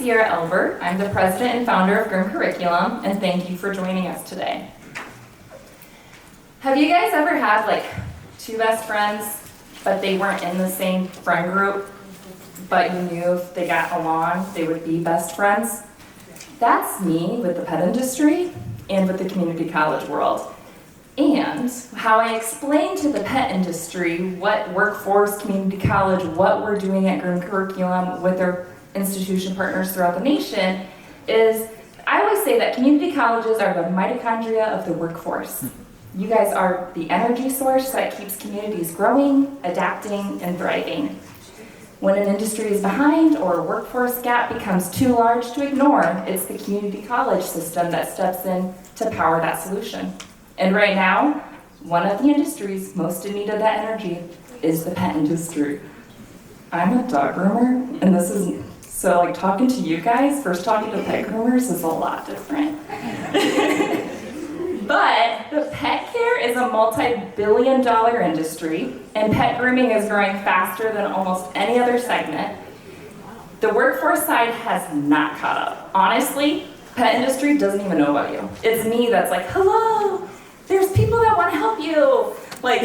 Sierra Elbert. I'm the president and founder of Groom Curriculum, and thank you for joining us today. Have you guys ever had like two best friends, but they weren't in the same friend group, but you knew if they got along, they would be best friends? That's me with the pet industry and with the community college world. And how I explain to the pet industry what workforce, community college, what we're doing at Groom Curriculum with our institution partners throughout the nation is, I always say that community colleges are the mitochondria of the workforce. You guys are the energy source that keeps communities growing, adapting, and thriving. When an industry is behind or a workforce gap becomes too large to ignore, it's the community college system that steps in to power that solution. And right now, one of the industries most in need of that energy is the pet industry. I'm a dog groomer, and this is, so like talking to you guys, first talking to pet groomers is a lot different. But the pet care is a multi-billion-dollar industry, and pet grooming is growing faster than almost any other segment. The workforce side has not caught up. Honestly, pet industry doesn't even know about you. It's me that's like, hello, there's people that want to help you. Like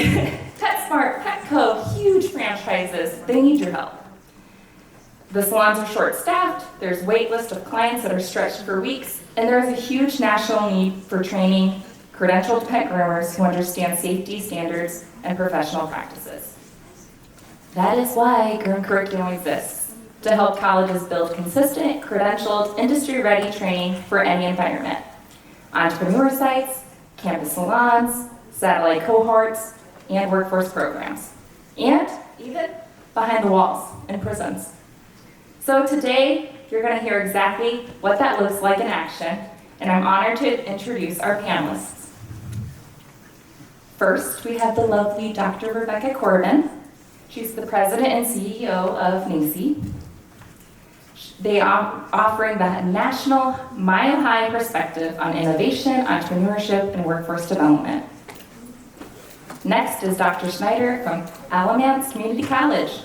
PetSmart, Petco, huge franchises, they need your help. The salons are short-staffed, there's wait list of clients that are stretched for weeks, and there is a huge national need for training credentialed pet groomers who understand safety standards and professional practices. That is why Groom Curriculum exists, to help colleges build consistent, credentialed, industry-ready training for any environment. Entrepreneur sites, campus salons, satellite cohorts, and workforce programs, and even behind the walls in prisons. So today, you're going to hear exactly what that looks like in action, and I'm honored to introduce our panelists. First, we have the lovely Dr. Rebecca Corbin. She's the president and CEO of NACI. They are offering the national mile-high perspective on innovation, entrepreneurship, and workforce development. Next is Dr. Schneider from Alamance Community College,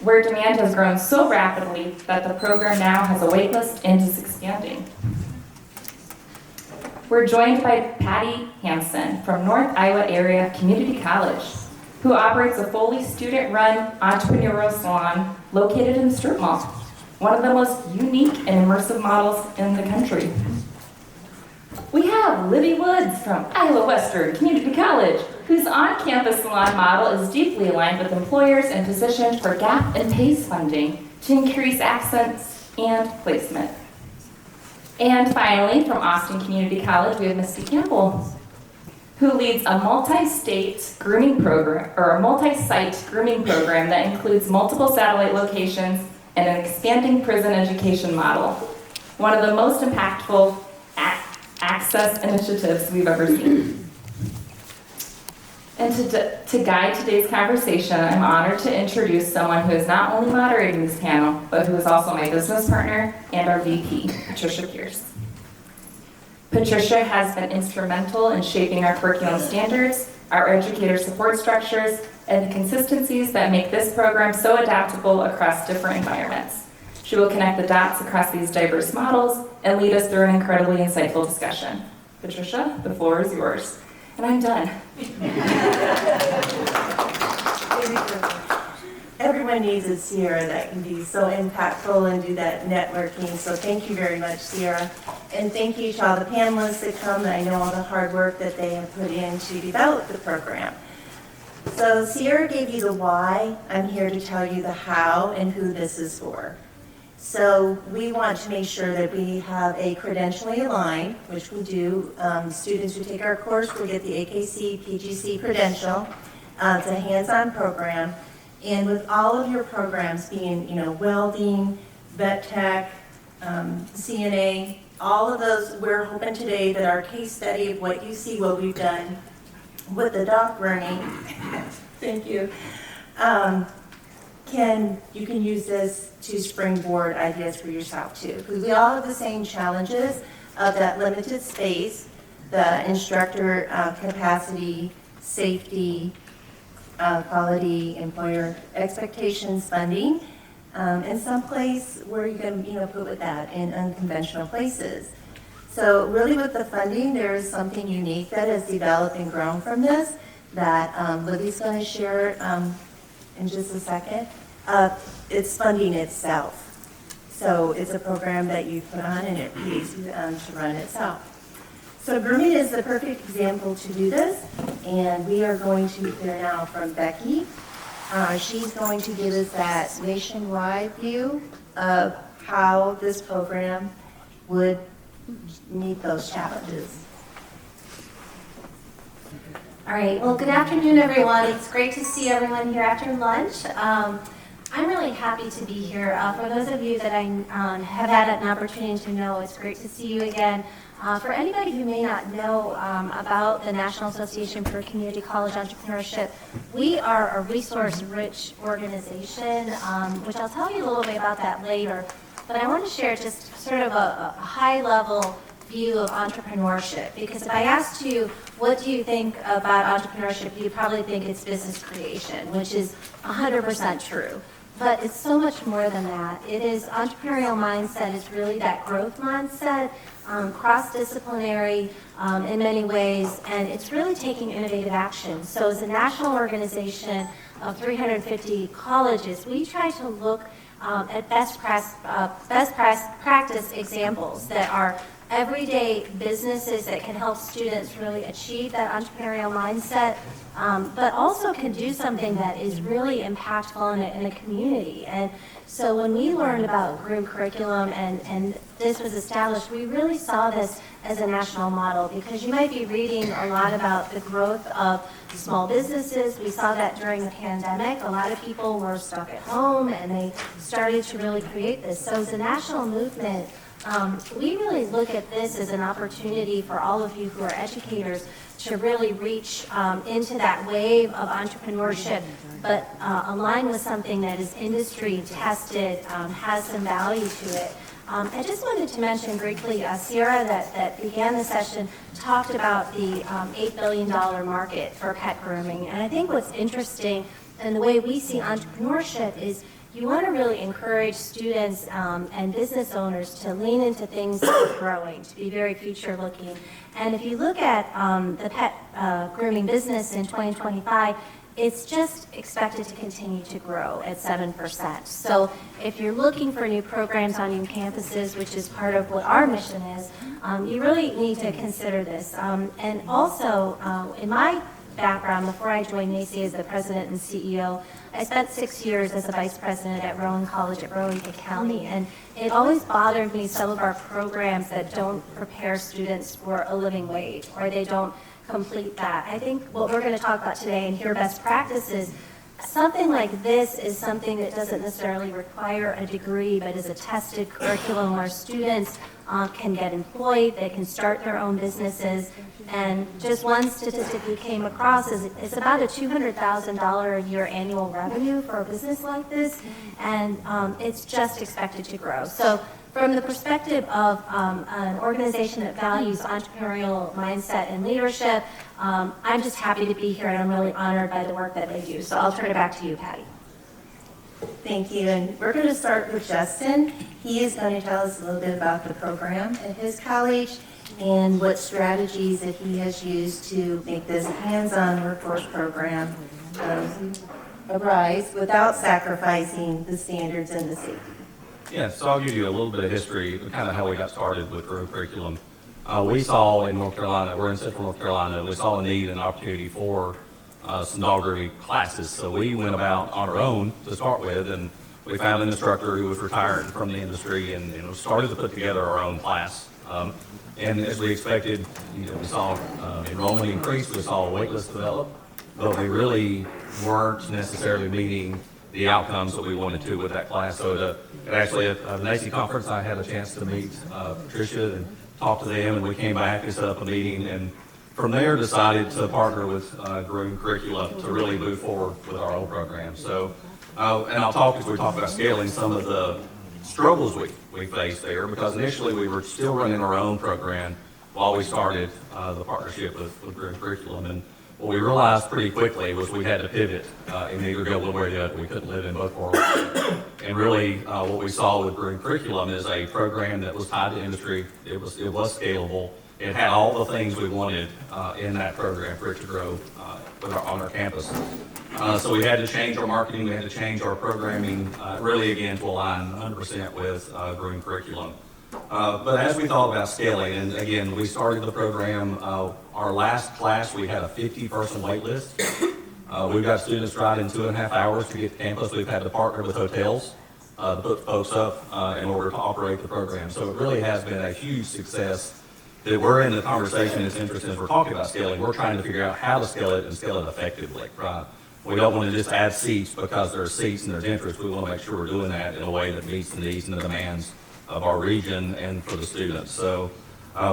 where demand has grown so rapidly that the program now has a wait list and is expanding. We're joined by Patty Hansen from North Iowa Area Community College, who operates a fully student-run entrepreneurial salon located in the strip mall, one of the most unique and immersive models in the country. We have Libby Woods from Iowa Western Community College, whose on-campus salon model is deeply aligned with employers and positioned for gap and PACE funding to increase access and placement. And finally, from Austin Community College, we have Misty Campbell, who leads a multi-state grooming program, or a multi-site grooming program that includes multiple satellite locations and an expanding prison education model. One of the most impactful access initiatives we've ever seen. And to guide today's conversation, I'm honored to introduce someone who is not only moderating this panel, but who is also my business partner and our VP, Patricia Pierce. Patricia has been instrumental in shaping our curriculum standards, our educator support structures, and the consistencies that make this program so adaptable across different environments. She will connect the dots across these diverse models and lead us through an incredibly insightful discussion. Patricia, the floor is yours. And I'm done. Everyone needs a Sierra that can be so impactful and do that networking. So thank you very much, Sierra. And thank you to all the panelists that come. I know all the hard work that they have put in to develop the program. So Sierra gave you the why. I'm here to tell you the how and who this is for. So we want to make sure that we have a credential-aligned, which we do. Students who take our course will get the AKC, PGC credential. It's a hands-on program. And with all of your programs being, welding, vet tech, CNA, all of those, we're hoping today that our case study of what you see, what we've done with the dog grooming, thank you, you can use this to springboard ideas for yourself too. Because we all have the same challenges of that limited space, the instructor capacity, safety, quality, employer expectations, funding. and some place where you can, put with that in unconventional places. So really with the funding, there is something unique that has developed and grown from this that Libby's going to share in just a second. It's funding itself. So it's a program that you put on and it pays to run itself. So grooming is the perfect example to do this, and we are going to hear now from Becky. She's going to give us that nationwide view of how this program would meet those challenges. All right, well, good afternoon, everyone. It's great to see everyone here after lunch. I'm really happy to be here. For those of you that I have had an opportunity to know, it's great to see you again. For anybody who may not know about the National Association for Community College Entrepreneurship, we are a resource-rich organization, which I'll tell you a little bit about that later. But I want to share just sort of a high-level view of entrepreneurship, because if I asked you, what do you think about entrepreneurship, you'd probably think it's business creation, which is 100% true. But it's so much more than that. It is entrepreneurial mindset is really that growth mindset, cross-disciplinary in many ways, and it's really taking innovative action. So as a national organization of 350 colleges, we try to look at best practice examples that are everyday businesses that can help students really achieve that entrepreneurial mindset, but also can do something that is really impactful in a community. And so when we learned about Groom Curriculum and this was established, we really saw this as a national model, because you might be reading a lot about the growth of small businesses. We saw that during the pandemic. A lot of people were stuck at home and they started to really create this. So as a national movement, we really look at this as an opportunity for all of you who are educators to really reach into that wave of entrepreneurship, but align with something that is industry tested, has some value to it. I just wanted to mention briefly, Sierra that began the session talked about the $8 billion market for pet grooming. And I think what's interesting and the way we see entrepreneurship is you want to really encourage students and business owners to lean into things that are growing, to be very future-looking. And if you look at the pet grooming business in 2025, it's just expected to continue to grow at 7%. So if you're looking for new programs on your campuses, which is part of what our mission is, you really need to consider this. And also, in my background, before I joined NACE as the president and CEO, I spent 6 years as a vice president at Rowan College at Rowan County, and it always bothered me some of our programs that don't prepare students for a living wage, or they don't complete that. I think what we're going to talk about today and hear best practices, something like this is something that doesn't necessarily require a degree, but is a tested curriculum where students can get employed, they can start their own businesses. And just one statistic we came across is it's about a $200,000 a year annual revenue for a business like this, and it's just expected to grow. So from the perspective of an organization that values entrepreneurial mindset and leadership, I'm just happy to be here, and I'm really honored by the work that they do. So I'll turn it back to you, Patty. Thank you, and we're going to start with Justin. He is going to tell us a little bit about the program at his college and what strategies that he has used to make this hands-on workforce program arise without sacrificing the standards and the safety. Yeah, so I'll give you a little bit of history, kind of how we got started with Groom Curriculum. We saw in North Carolina, we're in Central North Carolina, we saw a need and opportunity for some dog grooming classes. So we went about on our own to start with, and we found an instructor who was retired from the industry and started to put together our own class. And as we expected, we saw enrollment increase, we saw a wait list develop, but we really weren't necessarily meeting the outcomes that we wanted to with that class. So actually at the NACE conference, I had a chance to meet Tricia and talk to them, and we came back and set up a meeting, and from there decided to partner with Groom Curriculum to really move forward with our own program. So, and I'll talk as we talk about scaling some of the struggles we faced there, because initially we were still running our own program while we started the partnership with Groom Curriculum. And What we realized pretty quickly was we had to pivot and either go one way or the other. We couldn't live in both worlds. And really, what we saw with Groom Curriculum is a program that was tied to industry. It was scalable. It had all the things we wanted in that program for it to grow on our campus. So we had to change our marketing. We had to change our programming, really again to align 100% with Groom Curriculum. But as we thought about scaling, and again, we started the program, our last class, we had a 50-person wait list. We've got students driving 2.5 hours to get to campus. We've had to partner with hotels to put folks up in order to operate the program. So it really has been a huge success that we're in the conversation. It's interesting as we're talking about scaling, we're trying to figure out how to scale it and scale it effectively, right? We don't want to just add seats because there's seats and there's interest. We want to make sure we're doing that in a way that meets the needs and the demands of our region and for the students. So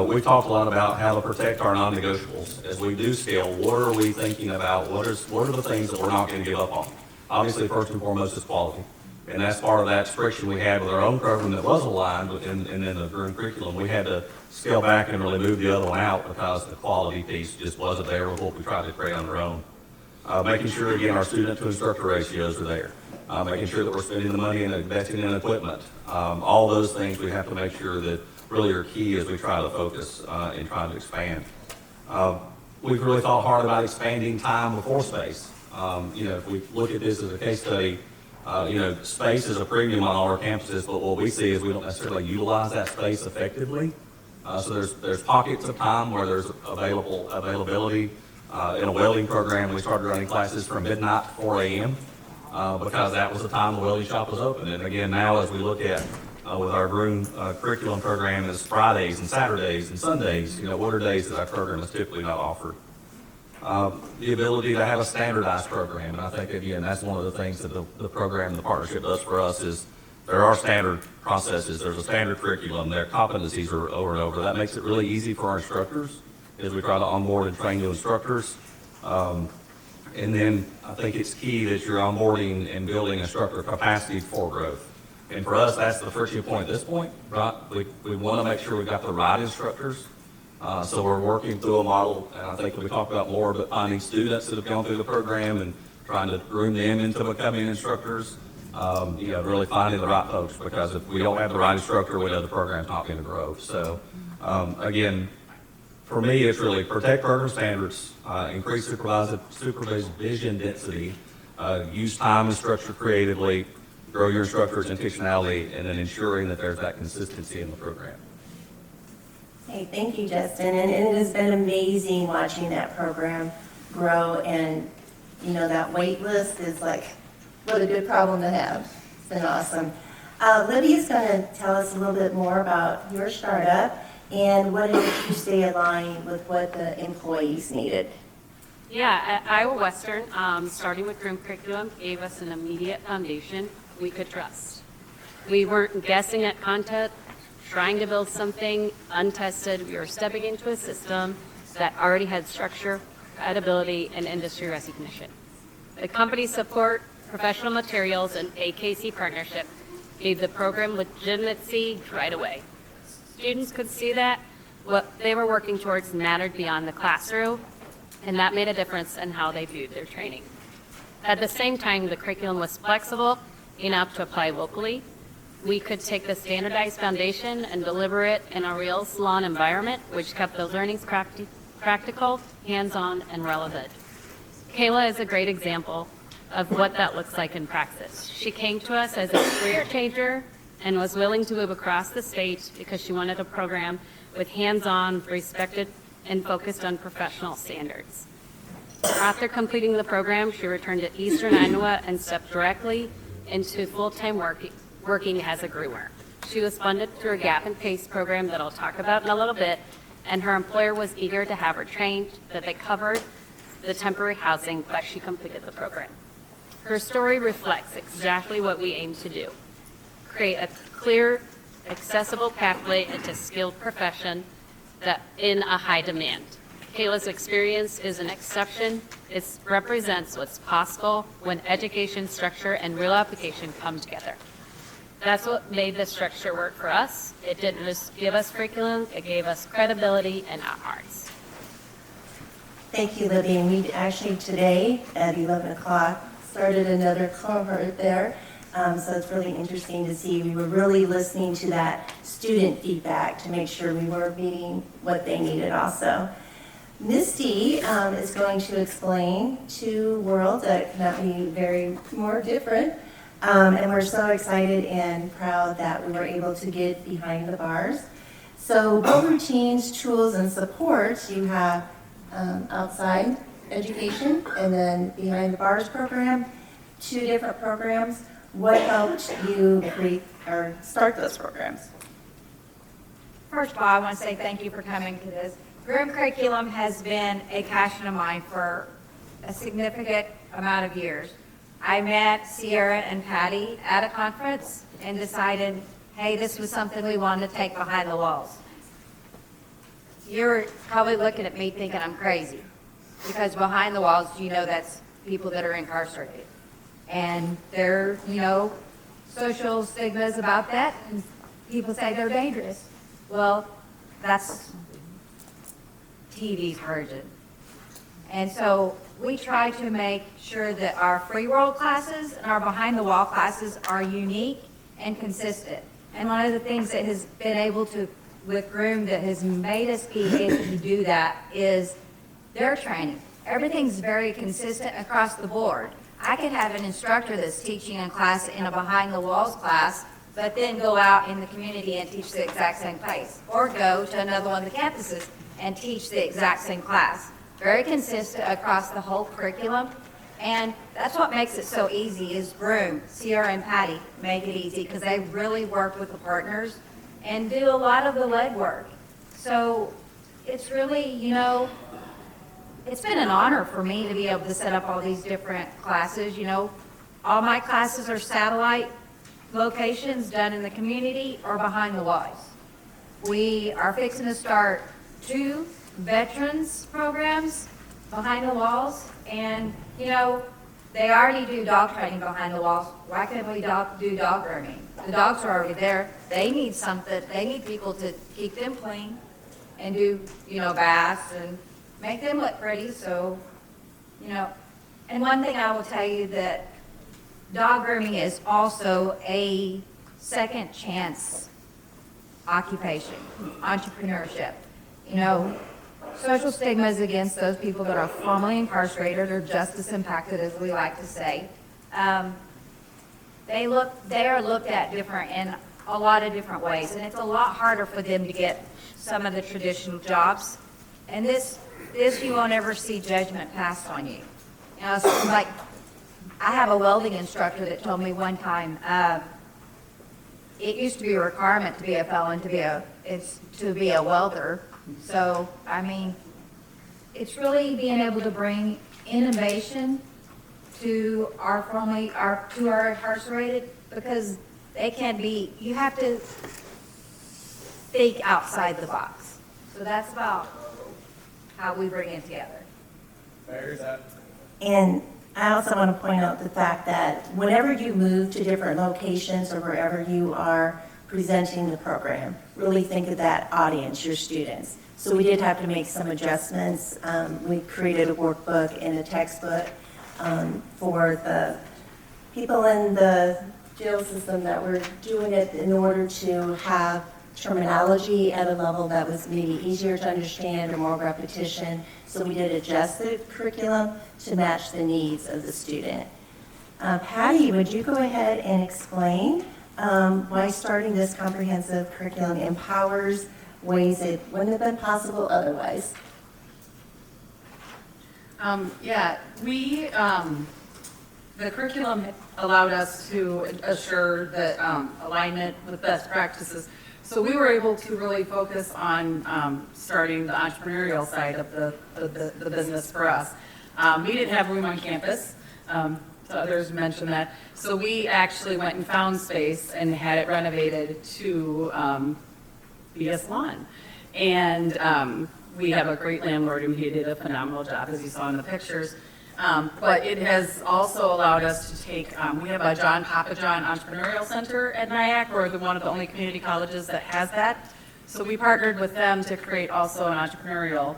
we've talked a lot about how to protect our non-negotiables. As we do scale, what are we thinking about? What are the things that we're not going to give up on? Obviously, first and foremost is quality. And that's part of that friction we had with our own program that was aligned and then the Groom Curriculum. We had to scale back and really move the other one out because the quality piece just wasn't there with what we tried to create on our own. Making sure, again, our student to instructor ratios are there. Making sure that we're spending the money and investing in equipment. All those things we have to make sure that really are key as we try to focus and try to expand. We've really thought hard about expanding time before space. If we look at this as a case study, space is a premium on all our campuses, but what we see is we don't necessarily utilize that space effectively. So there's pockets of time where there's availability. In a welding program, we started running classes from midnight to 4 a.m. Because that was the time the welding shop was open. And again, now as we look at with our Groom Curriculum program is Fridays and Saturdays and Sundays, what are days that our program is typically not offered? The ability to have a standardized program, and I think, again, that's one of the things that the program and the partnership does for us is there are standard processes, there's a standard curriculum, their competencies are over and over. That makes it really easy for our instructors as we try to onboard and train new instructors. And then I think it's key that you're onboarding and building instructor capacity for growth. And for us, that's the friction point at this point, right? We want to make sure we've got the right instructors. So we're working through a model, and I think we talked about more, but finding students that have gone through the program and trying to groom them into becoming instructors. Really finding the right folks, because if we don't have the right instructor, we know the program's not going to grow. So again, for me, it's really protect program standards, increase supervision density, use time and structure creatively, grow your instructors' intentionality, and then ensuring that there's that consistency in the program. Hey, thank you, Justin. And it has been amazing watching that program grow. And, that wait list is like, what a good problem to have. It's been awesome. Libby's going to tell us a little bit more about your startup and what did you stay aligned with what the employees needed. Yeah, at Iowa Western, starting with Groom Curriculum gave us an immediate foundation we could trust. We weren't guessing at content, trying to build something untested. We were stepping into a system that already had structure, credibility, and industry recognition. The company support, professional materials, and AKC partnership gave the program legitimacy right away. Students could see that what they were working towards mattered beyond the classroom, and that made a difference in how they viewed their training. At the same time, the curriculum was flexible enough to apply locally. We could take the standardized foundation and deliver it in a real salon environment, which kept the learnings practical, hands-on, and relevant. Kayla is a great example of what that looks like in practice. She came to us as a career changer and was willing to move across the state because she wanted a program with hands-on, respected, and focused on professional standards. After completing the program, she returned to Eastern Iowa and stepped directly into full-time working as a groomer. She was funded through a Gap and Pace program that I'll talk about in a little bit, and her employer was eager to have her trained, that they covered the temporary housing, but she completed the program. Her story reflects exactly what we aim to do. Create a clear, accessible pathway into skilled profession that in a high demand. Kayla's experience is an exception. It represents what's possible when education, structure, and real application come together. That's what made the structure work for us. It didn't just give us curriculum, it gave us credibility and our hearts. Thank you, Libby. And we actually today at 11 o'clock started another cohort there. So it's really interesting to see. We were really listening to that student feedback to make sure we were meeting what they needed also. Misty is going to explain two worlds that cannot be very more different. And we're so excited and proud that we were able to get behind the bars. So both routines, tools, and supports, you have outside education and then behind the bars program, two different programs. What helped you create or start those programs? First of all, I want to say thank you for coming to this. Groom Curriculum has been a passion of mine for a significant amount of years. I met Sierra and Patty at a conference and decided, hey, this was something we wanted to take behind the walls. You're probably looking at me thinking I'm crazy, because behind the walls, you know, that's people that are incarcerated. And there are, social stigmas about that, and people say they're dangerous. Well, that's TV's version. And so we try to make sure that our free world classes and our behind the wall classes are unique and consistent. And one of the things that has been able to, with Groom, that has made us be able to do that is their training. Everything's very consistent across the board. I could have an instructor that's teaching a class in a behind the walls class, but then go out in the community and teach the exact same place, or go to another one of the campuses and teach the exact same class. Very consistent across the whole curriculum, and that's what makes it so easy is Groom, Sierra and Patty make it easy because they really work with the partners and do a lot of the legwork. So it's really, it's been an honor for me to be able to set up all these different classes. All my classes are satellite locations done in the community or behind the walls. We are fixing to start 2 veterans programs behind the walls, and they already do dog training behind the walls. Why can't we do dog grooming? The dogs are already there. They need something. They need people to keep them clean and do baths and make them look pretty. So and one thing I will tell you that dog grooming is also a second chance occupation, entrepreneurship. Social stigmas against those people that are formerly incarcerated or justice impacted, as we like to say. They are looked at different in a lot of different ways, and it's a lot harder for them to get some of the traditional jobs. And this you won't ever see judgment passed on you. So like I have a welding instructor that told me one time, it used to be a requirement to be a felon to be a welder. So, it's really being able to bring innovation to our incarcerated, because you have to think outside the box. So that's about how we bring it together. And I also want to point out the fact that whenever you move to different locations or wherever you are presenting the program, really think of that audience, your students. So we did have to make some adjustments. We created a workbook and a textbook for the people in the jail system that were doing it in order to have terminology at a level that was maybe easier to understand or more repetition. So we did adjust the curriculum to match the needs of the student. Patty, would you go ahead and explain why starting this comprehensive curriculum empowers ways it wouldn't have been possible otherwise? The curriculum allowed us to assure that alignment with best practices. So we were able to really focus on starting the entrepreneurial side of the business for us. We didn't have room on campus. So others mentioned that. So we actually went and found space and had it renovated to be a salon. And we have a great landlord who did a phenomenal job, as you saw in the pictures. But it has also allowed us to take, we have a Papa John Entrepreneurial Center at NIAC. We're one of the only community colleges that has that. So we partnered with them to create also an entrepreneurial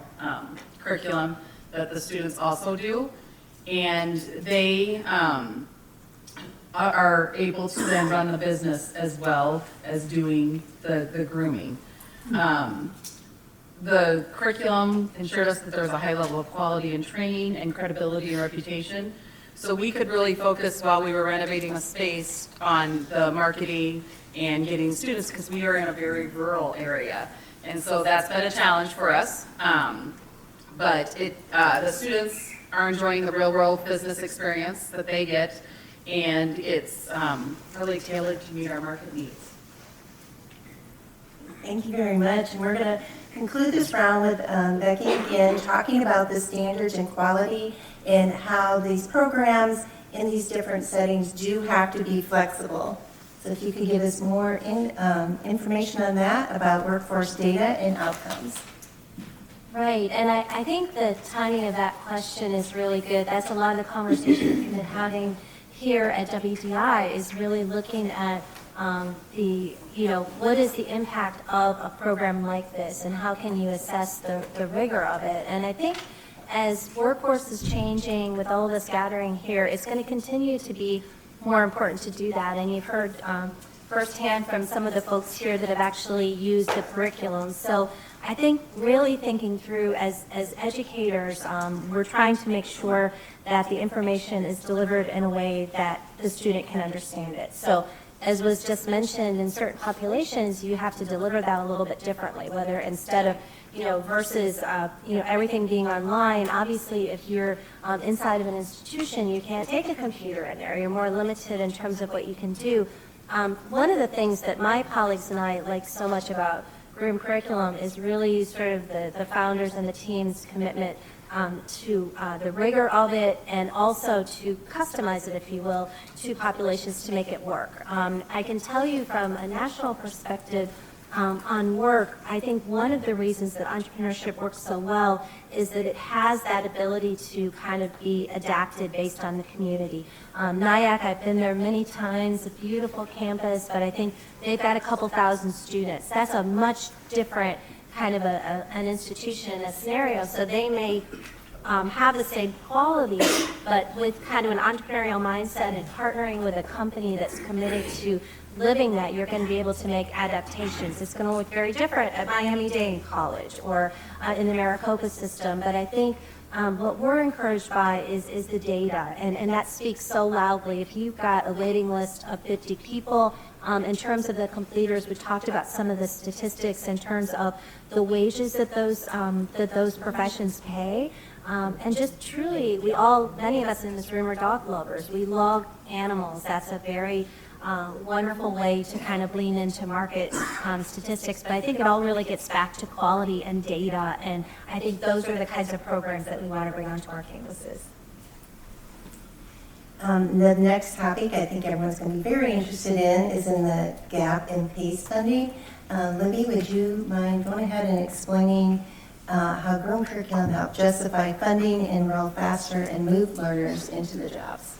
curriculum that the students also do. And they are able to then run the business as well as doing the grooming. The curriculum ensured us that there was a high level of quality and training and credibility and reputation. So we could really focus while we were renovating a space on the marketing and getting students, because we are in a very rural area. And so that's been a challenge for us. But the students are enjoying the real world business experience that they get, and it's really tailored to meet our market needs. Thank you very much. And we're going to conclude this round with Becky again, talking about the standards and quality and how these programs in these different settings do have to be flexible. So if you could give us more information on that about workforce data and outcomes. Right, and I think the timing of that question is really good. That's a lot of the conversation we've been having here at WDI, is really looking at what is the impact of a program like this, and how can you assess the rigor of it? And I think as workforce is changing with all of us gathering here, it's going to continue to be more important to do that. And you've heard firsthand from some of the folks here that have actually used the curriculum. So I think really thinking through as educators, we're trying to make sure that the information is delivered in a way that the student can understand it. So as was just mentioned, in certain populations, you have to deliver that a little bit differently, whether instead of versus, everything being online. Obviously, if you're inside of an institution, you can't take a computer in there. You're more limited in terms of what you can do. One of the things that my colleagues and I like so much about Groom Curriculum is really sort of the founders and the team's commitment to the rigor of it, and also to customize it, if you will, to populations to make it work. I can tell you from a national perspective, on work, I think one of the reasons that entrepreneurship works so well is that it has that ability to kind of be adapted based on the community. Nyack, I've been there many times, a beautiful campus, but I think they've got a couple thousand students. That's a much different kind of an institution, a scenario. So they may have the same quality, but with kind of an entrepreneurial mindset and partnering with a company that's committed to living that, you're going to be able to make adaptations. It's going to look very different at Miami-Dade College or in the Maricopa system, but I think what we're encouraged by is the data, and that speaks so loudly. If you've got a waiting list of 50 people, in terms of the completers, we talked about some of the statistics in terms of the wages that those professions pay. And just truly, many of us in this room are dog lovers. We love animals. That's a very wonderful way to kind of lean into market statistics. But I think it all really gets back to quality and data. And I think those are the kinds of programs that we want to bring onto our campuses. The next topic I think everyone's going to be very interested in is in the gap in PACE funding. Libby, would you mind going ahead and explaining how Groom Curriculum helped justify funding, enroll faster, and move learners into the jobs?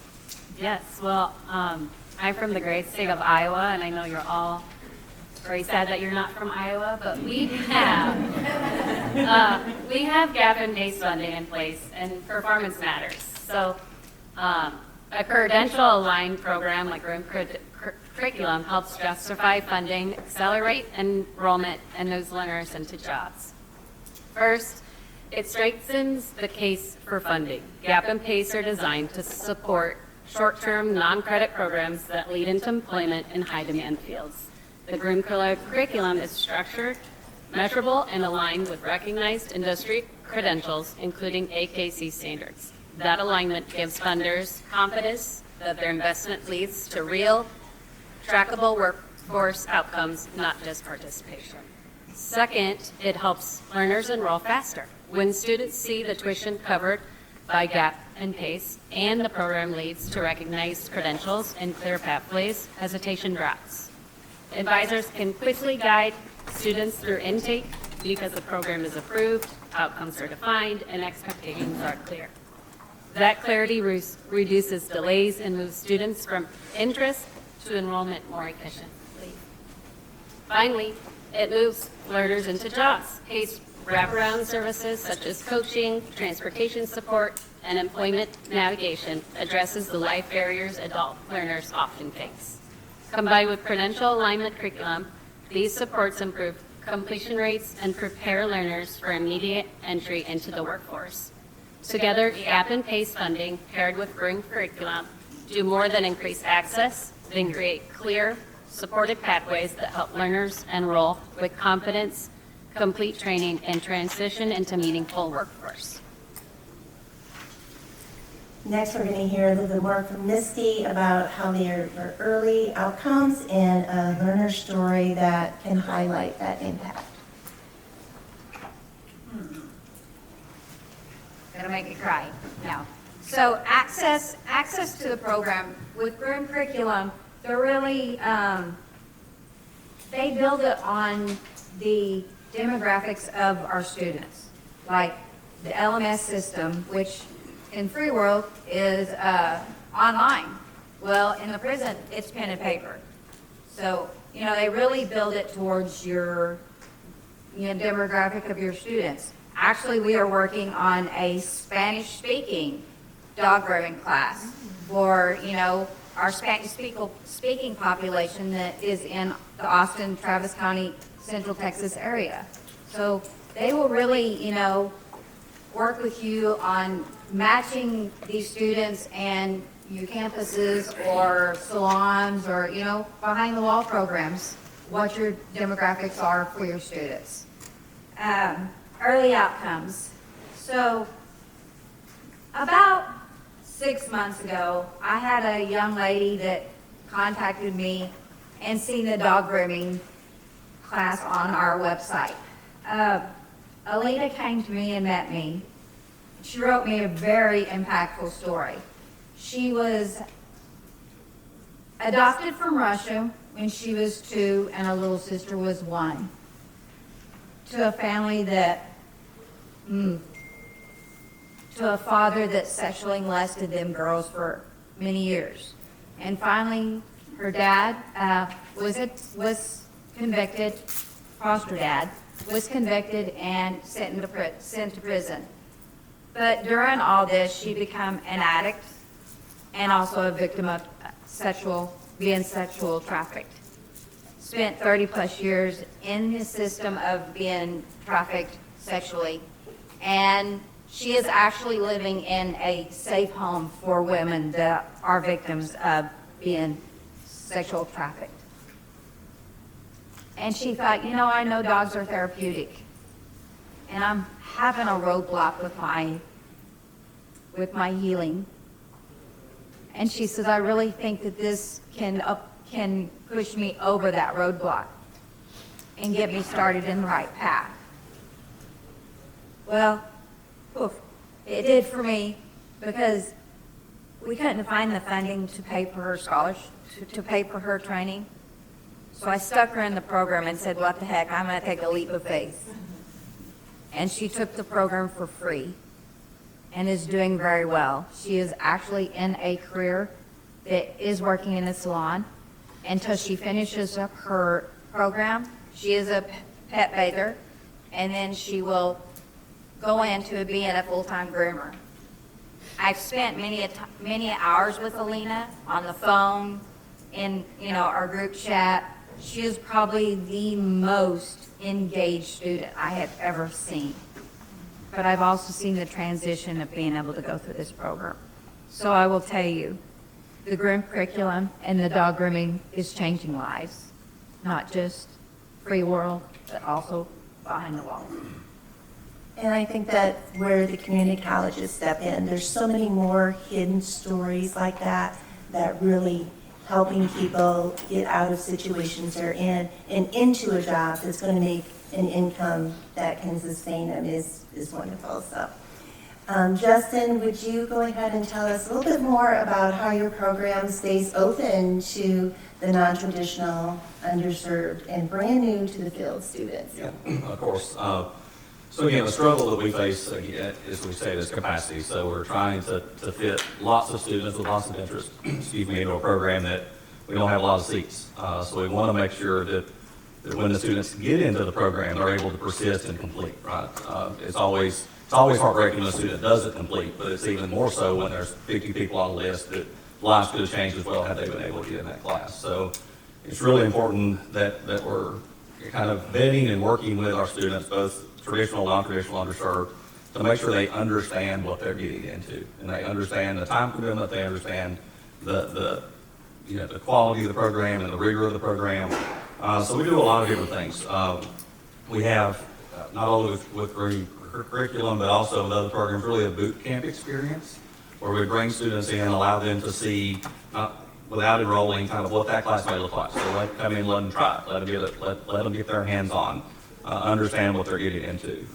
Yes, well, I'm from the great state of Iowa, and I know you're all very sad that you're not from Iowa, but we have gap and PACE funding in place, and performance matters. So a credential-aligned program like Groom Curriculum helps justify funding, accelerate enrollment, and those learners into jobs. First, it strengthens the case for funding. Gap and PACE are designed to support short-term, non-credit programs that lead into employment in high-demand fields. The Groom Curriculum is structured, measurable, and aligned with recognized industry credentials, including AKC standards. That alignment gives funders confidence that their investment leads to real, trackable workforce outcomes, not just participation. Second, it helps learners enroll faster. When students see the tuition covered by gap and PACE, and the program leads to recognized credentials and clear pathways, hesitation drops. Advisors can quickly guide students through intake because the program is approved, outcomes are defined, and expectations are clear. That clarity reduces delays and moves students from interest to enrollment more efficiently. Finally, it moves learners into jobs. PACE Wraparound services such as coaching, transportation support, and employment navigation addresses the life barriers adult learners often face. Combined with credential alignment curriculum, these supports improve completion rates and prepare learners for immediate entry into the workforce. Together, gap and PACE funding paired with Groom Curriculum do more than increase access, they create clear, supported pathways that help learners enroll with confidence, complete training, and transition into meaningful workforce. Next, we're going to hear a little bit more from Misty about how their early outcomes and a learner story that can highlight that impact. Gonna make it cry. No. So access to the program with Groom Curriculum, they're really, they build it on the demographics of our students, like the LMS system, which in Free World is online. Well, in the prison, it's pen and paper. So, they really build it towards your demographic of your students. Actually, we are working on a Spanish-speaking dog grooming class for, our Spanish-speaking population that is in the Austin, Travis County, Central Texas area. So they will really, work with you on matching these students and your campuses or salons or, behind-the-wall programs, what your demographics are for your students. Early outcomes. So about 6 months ago, I had a young lady that contacted me and seen the dog grooming class on our website. Alita came to me and met me. She wrote me a very impactful story. She was adopted from Russia when she was 2 and her little sister was 1, to a family that to a father that sexually molested them girls for many years. And finally, her dad was convicted, foster dad, was convicted and sent to prison. But during all this, she became an addict and also a victim of being sexual trafficked. Spent 30 plus years in the system of being trafficked sexually. And she is actually living in a safe home for women that are victims of being sexual trafficked. And she thought, I know dogs are therapeutic. And I'm having a roadblock with my healing. And she says, I really think that this can push me over that roadblock and get me started in the right path. Well, it did for me, because we couldn't find the funding to pay for her scholarship, to pay for her training. So I stuck her in the program and said, what the heck, I'm going to take a leap of faith. And she took the program for free and is doing very well. She is actually in a career that is working in a salon until she finishes up her program. She is a pet bather, and then she will go into being a full-time groomer. I've spent many hours with Alina on the phone, in our group chat. She is probably the most engaged student I have ever seen. But I've also seen the transition of being able to go through this program. So I will tell you, the Groom Curriculum and the dog grooming is changing lives, not just Free World, but also behind the wall. And I think that where the community colleges step in, there's so many more hidden stories like that really helping people get out of situations they're in and into a job that's going to make an income that can sustain them is wonderful. So, Justin, would you go ahead and tell us a little bit more about how your program stays open to the non-traditional, underserved, and brand new to the field students? Yeah, of course. So again, the struggle that we face, again, as we say, is capacity. So we're trying to fit lots of students with lots of interest, into a program that we don't have a lot of seats. So we want to make sure that that when the students get into the program, they're able to persist and complete, right? It's always heartbreaking when a student doesn't complete, but it's even more so when there's 50 people on the list that lives could have changed as well had they been able to get in that class. So it's really important that we're kind of vetting and working with our students, both traditional, non-traditional, underserved, to make sure they understand what they're getting into, and they understand the time commitment, they understand the quality of the program and the rigor of the program. So we do a lot of different things. We have, not only with Groom Curriculum, but also with other programs, really a boot camp experience, where we bring students in, allow them to see, without enrolling, kind of what that class may look like. So let them come in, let them try it, let them get their hands on, understand what they're getting into.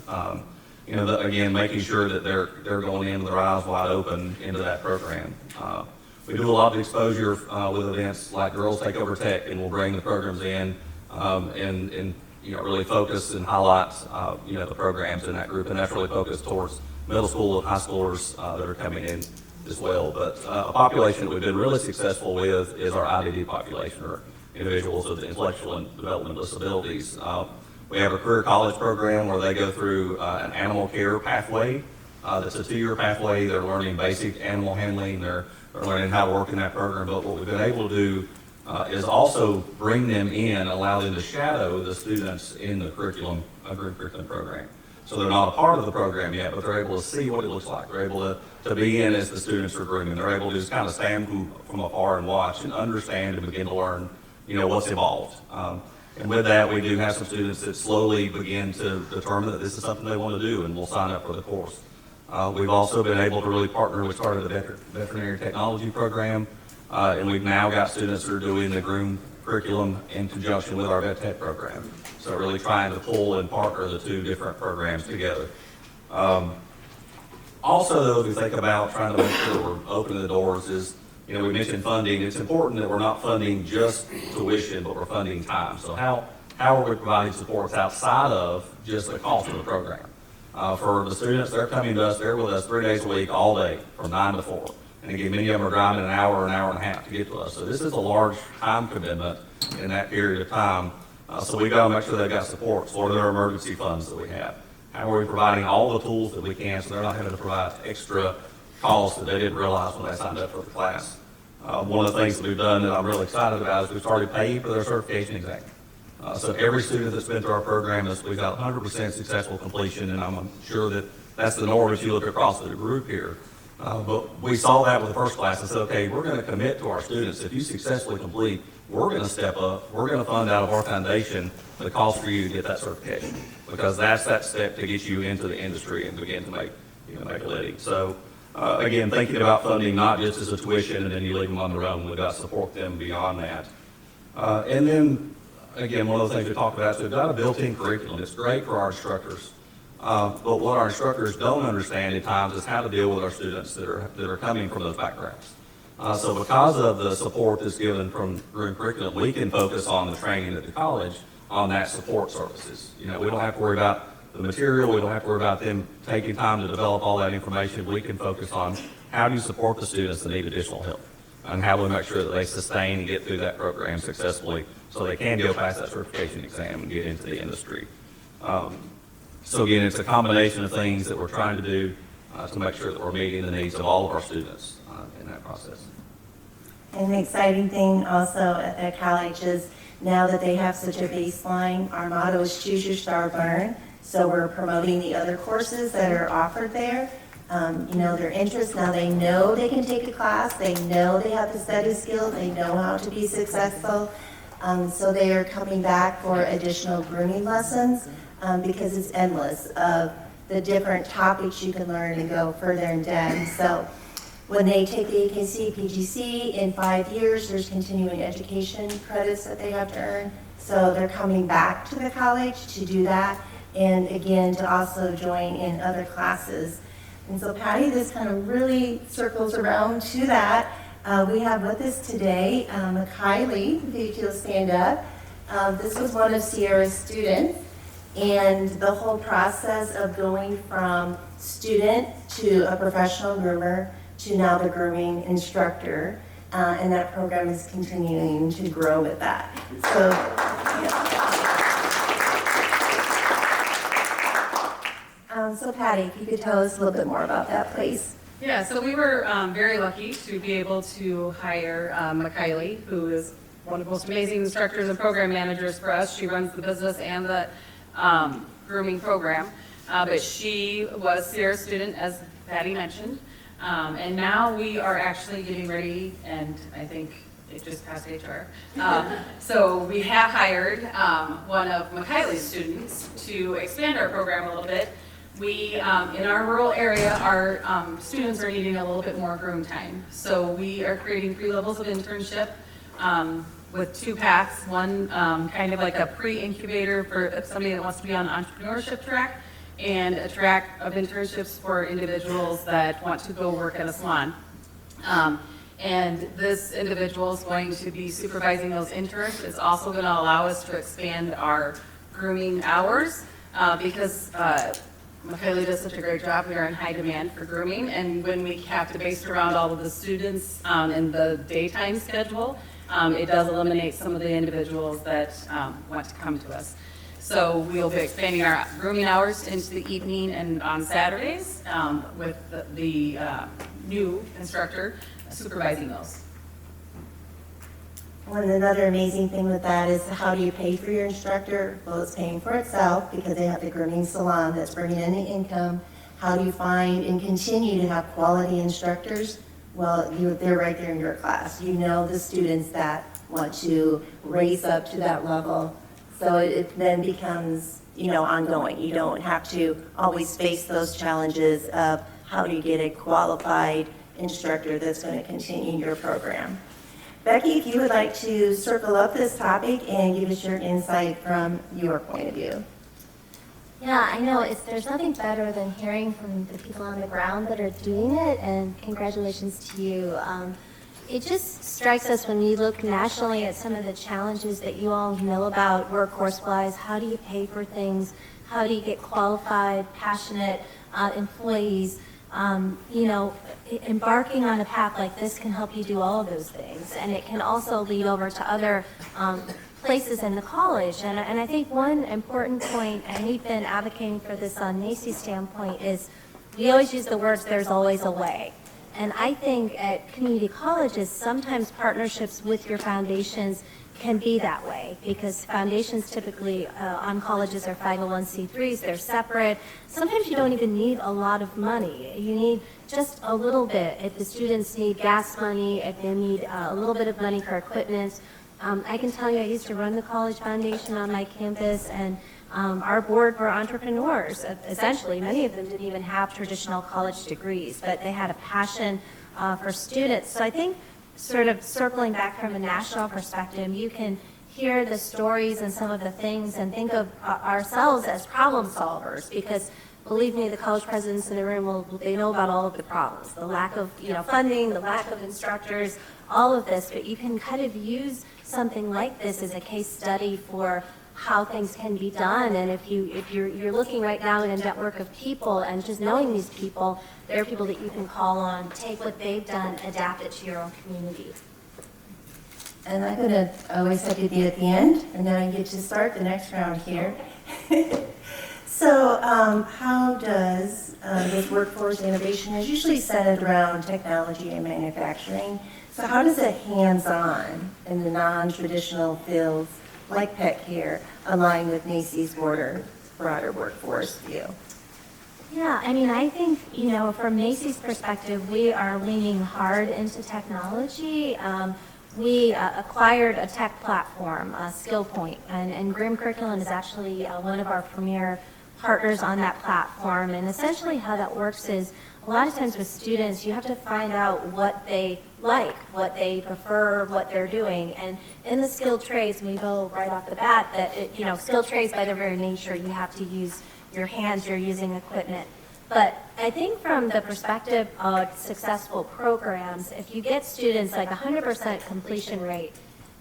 Again, making sure that they're going in with their eyes wide open into that program. We do a lot of exposure with events like Girls Take Over Tech, and we'll bring the programs in and really focus and highlight the programs in that group, and that's really focused towards middle school and high schoolers that are coming in as well. But a population that we've been really successful with is our IDD population, or individuals with intellectual and developmental disabilities. We have a career college program where they go through an animal care pathway. That's a 2-year pathway. They're learning basic animal handling. They're learning how to work in that program. But what we've been able to do is also bring them in, allow them to shadow the students in the curriculum, Groom Curriculum program. So they're not a part of the program yet, but they're able to see what it looks like. They're able to be in as the students are grooming. They're able to just kind of stand from afar and watch and understand and begin to learn, what's involved. And with that, we do have some students that slowly begin to determine that this is something they want to do, and will sign up for the course. We've also been able to really partner. We started a veterinary technology program, and we've now got students that are doing the Groom Curriculum in conjunction with our vet tech program. So really trying to pull and partner the two different programs together. Also, though, as we think about trying to make sure that we're opening the doors is, we mentioned funding. It's important that we're not funding just tuition, but we're funding time. So how are we providing supports outside of just the cost of the program? For the students, they're coming to us, they're with us 3 days a week, all day, from 9 to 4. And again, many of them are driving an hour and a half to get to us. So this is a large time commitment in that period of time. So we've got to make sure they've got supports. What are their emergency funds that we have? How are we providing all the tools that we can so they're not having to provide extra costs that they didn't realize when they signed up for the class? One of the things that we've done that I'm really excited about is we've started paying for their certification exam. So every student that's been through our program, we've got 100% successful completion, and I'm sure that that's the norm if you look across the group here. But we saw that with the first class and said, okay, we're going to commit to our students. If you successfully complete, we're going to step up. We're going to fund out of our foundation the cost for you to get that certification, because that's that step to get you into the industry and begin to make a living. So again, thinking about funding not just as a tuition and then you leave them on their own, we've got to support them beyond that. And then again, one of the things we talked about is we've got a built-in curriculum. It's great for our instructors. But what our instructors don't understand at times is how to deal with our students that are coming from those backgrounds. So because of the support that's given from Groom Curriculum, we can focus on the training at the college on that support services. We don't have to worry about the material. We don't have to worry about them taking time to develop all that information. We can focus on how do you support the students that need additional help, and how do we make sure that they sustain and get through that program successfully so they can go past that certification exam and get into the industry. So again, it's a combination of things that we're trying to do to make sure that we're meeting the needs of all of our students in that process. And the exciting thing also at college is now that they have such a baseline, our motto is choose your star, learn. So we're promoting the other courses that are offered there. Their interest, now they know they can take a class, they know they have the study skills, they know how to be successful. So they are coming back for additional grooming lessons because it's endless of the different topics you can learn and go further in depth. So when they take the AKC, PGC in 5 years, there's continuing education credits that they have to earn. So they're coming back to the college to do that, and again, to also join in other classes. And so Patty, this kind of really circles around to that. We have with us today Kylie, if you'll stand up. This was one of Sierra's students, and the whole process of going from student to a professional groomer to now the grooming instructor, and that program is continuing to grow with that. So, yeah. Patty, if you could tell us a little bit more about that, please. Yeah, so we were very lucky to be able to hire Mikaylee, who is one of the most amazing instructors and program managers for us. She runs the business and the grooming program. But she was Sierra's student, as Patty mentioned. And now we are actually getting ready, and I think it just passed HR. So we have hired one of Mikaylee's students to expand our program a little bit. We, in our rural area, our students are needing a little bit more groom time. So we are creating 3 levels of internship with 2 paths. One kind of like a pre-incubator for somebody that wants to be on the entrepreneurship track, and a track of internships for individuals that want to go work at a salon. And this individual is going to be supervising those interns. It's also going to allow us to expand our grooming hours because Mikaylee does such a great job. We are in high demand for grooming, and when we have to base around all of the students in the daytime schedule, it does eliminate some of the individuals that want to come to us. So we'll be expanding our grooming hours into the evening and on Saturdays with the new instructor supervising those. One another amazing thing with that is how do you pay for your instructor? Well, it's paying for itself because they have the grooming salon that's bringing in the income. How do you find and continue to have quality instructors? Well, they're right there in your class. You know the students that want to raise up to that level. So it then becomes, ongoing. You don't have to always face those challenges of how do you get a qualified instructor that's going to continue your program. Becky, if you would like to circle up this topic and give us your insight from your point of view. Yeah, I know. There's nothing better than hearing from the people on the ground that are doing it, and congratulations to you. It just strikes us when we look nationally at some of the challenges that you all know about workforce-wise. How do you pay for things? How do you get qualified, passionate employees? Embarking on a path like this can help you do all of those things, and it can also lead over to other places in the college. And I think one important point, and we've been advocating for this on NACCE's standpoint, is we always use the words, there's always a way. And I think at community colleges, sometimes partnerships with your foundations can be that way, because foundations typically on colleges are 501c3s, they're separate. Sometimes you don't even need a lot of money. You need just a little bit. If the students need gas money, if they need a little bit of money for equipment. I can tell you, I used to run the college foundation on my campus, and our board were entrepreneurs. Essentially, many of them didn't even have traditional college degrees, but they had a passion for students. So I think sort of circling back from a national perspective, you can hear the stories and some of the things and think of ourselves as problem solvers, because believe me, the college presidents in the room, they know about all of the problems, the lack of funding, the lack of instructors, all of this, but you can kind of use something like this as a case study for how things can be done. And if you're looking right now in a network of people and just knowing these people, there are people that you can call on, take what they've done, adapt it to your own community. And I'm going to always have to be at the end, and then I get to start the next round here. So how does this workforce innovation is usually centered around technology and manufacturing. So how does a hands-on in the non-traditional fields like pet care align with NACCE's broader workforce view? Yeah, I mean, I think, from NACCE's perspective, we are leaning hard into technology. We acquired a tech platform, SkillPoint, and Groom Curriculum is actually one of our premier partners on that platform. And essentially how that works is, a lot of times with students, you have to find out what they like, what they prefer, what they're doing. And in the skilled trades, we know right off the bat that, skilled trades by their very nature, you have to use your hands, you're using equipment. But I think from the perspective of successful programs, if you get students, like 100% completion rate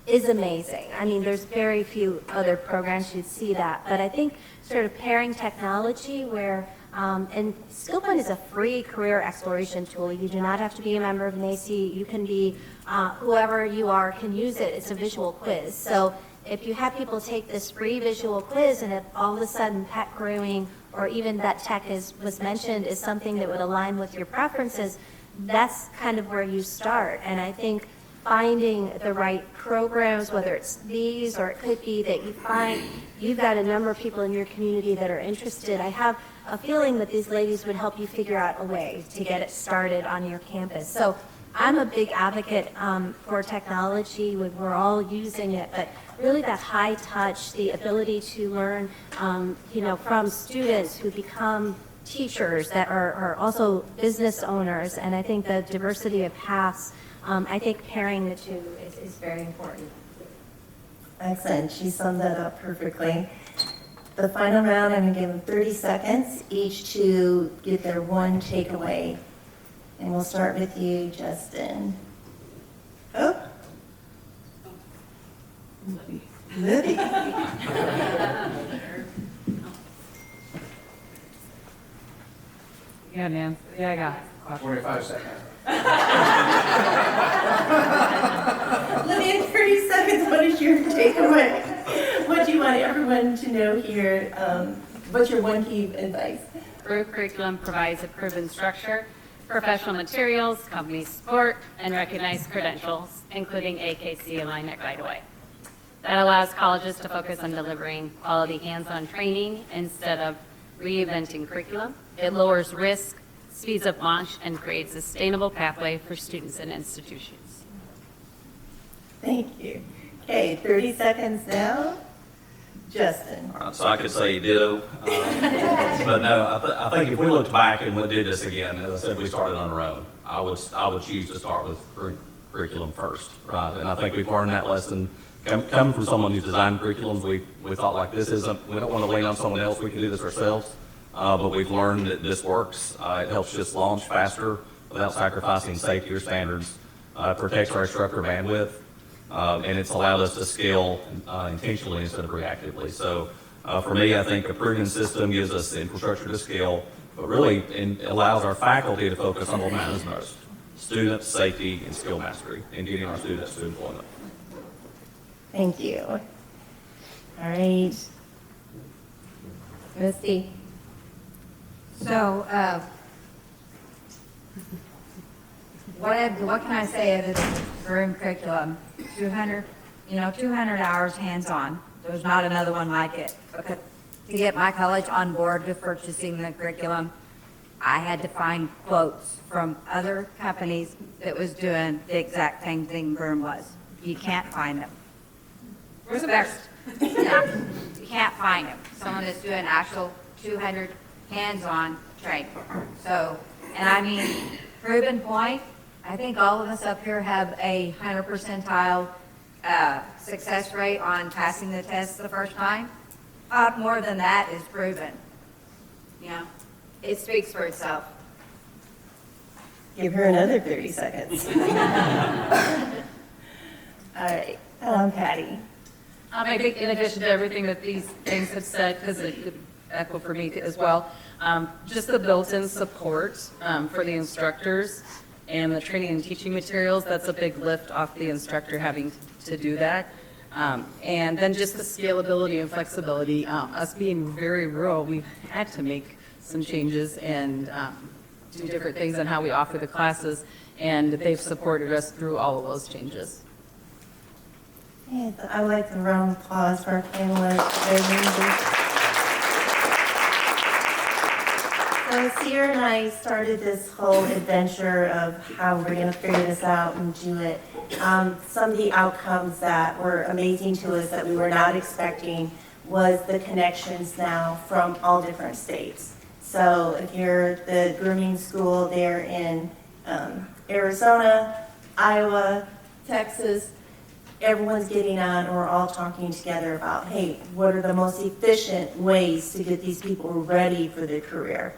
is amazing. I mean, there's very few other programs you'd see that. But I think sort of pairing technology where, and SkillPoint is a free career exploration tool. You do not have to be a member of NACCE. You can be, whoever you are can use it. It's a visual quiz. So if you have people take this free visual quiz and if all of a sudden pet grooming or even that tech was mentioned is something that would align with your preferences, that's kind of where you start. And I think finding the right programs, whether it's these or it could be that you find you've got a number of people in your community that are interested. I have a feeling that these ladies would help you figure out a way to get it started on your campus. So I'm a big advocate for technology. We're all using it, but really that high touch, the ability to learn, from students who become teachers that are also business owners, and I think the diversity of paths, I think pairing the two is very important. Excellent. She summed that up perfectly. The final round, I'm going to give them 30 seconds each to give their one takeaway. And we'll start with you, Justin. Oh. Libby. Yeah, Nancy. Yeah, I got it. 25 seconds. Libby, in 30 seconds, what is your takeaway? What do you want everyone to know here? What's your one key advice? Groom Curriculum provides a proven structure, professional materials, company support, and recognized credentials, including AKC alignment right away. That allows colleges to focus on delivering quality hands-on training instead of reinventing curriculum. It lowers risk, speeds up launch, and creates a sustainable pathway for students and institutions. Thank you. Okay, 30 seconds now. Justin. All right, so I could say ditto, but no, I think if we looked back and we did this again, as I said, we started on our own. I would choose to start with curriculum first, right? And I think we've learned that lesson. Coming from someone who's designed curriculums, we thought like we don't want to lean on someone else, we can do this ourselves. But we've learned that this works. It helps us launch faster without sacrificing safety or standards. It protects our instructor bandwidth. And it's allowed us to scale intentionally instead of reactively. So for me, I think a proven system gives us the infrastructure to scale, but really allows our faculty to focus on what matters most: student safety and skill mastery, and getting our students to employment. Thank you. All right. Misty. So, what can I say of this Groom Curriculum? 200 hours hands-on. There's not another one like it. Because to get my college on board with purchasing the curriculum, I had to find quotes from other companies that was doing the exact same thing Groom was. You can't find them. Where's the best? Yeah, you can't find them. Someone that's doing actual 200 hands-on training. So, and I mean, proven point, I think all of us up here have a 100 percentile success rate on passing the test the first time. More than that is proven. You know, it speaks for itself. Give her another 30 seconds. All right. Patty. I think in addition to everything that these things have said, because it could echo for me as well, just the built-in support for the instructors and the training and teaching materials, that's a big lift off the instructor having to do that. And then just the scalability and flexibility. Us being very rural, we've had to make some changes and do different things on how we offer the classes, and they've supported us through all of those changes. Yes, I would like a round of applause for our panelists. So Sierra and I started this whole adventure of how we're going to figure this out and do it. Some of the outcomes that were amazing to us that we were not expecting was the connections now from all different states. So if you're the grooming school there in Arizona, Iowa, Texas, everyone's getting on and we're all talking together about, hey, what are the most efficient ways to get these people ready for their career?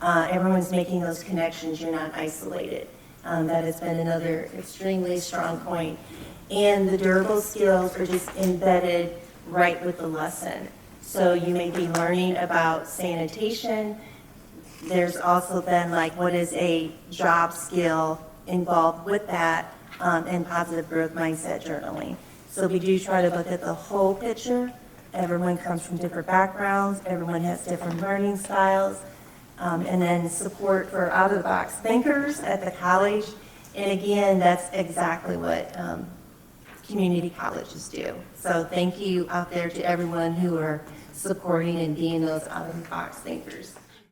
Everyone's making those connections. You're not isolated. That has been another extremely strong point. And the durable skills are just embedded right with the lesson. So you may be learning about sanitation. There's also then like what is a job skill involved with that, and positive growth mindset journaling. So we do try to look at the whole picture. Everyone comes from different backgrounds, everyone has different learning styles, and then support for out-of-the-box thinkers at the college. And again, that's exactly what community colleges do. So thank you out there to everyone who are supporting and being those out-of-the-box thinkers.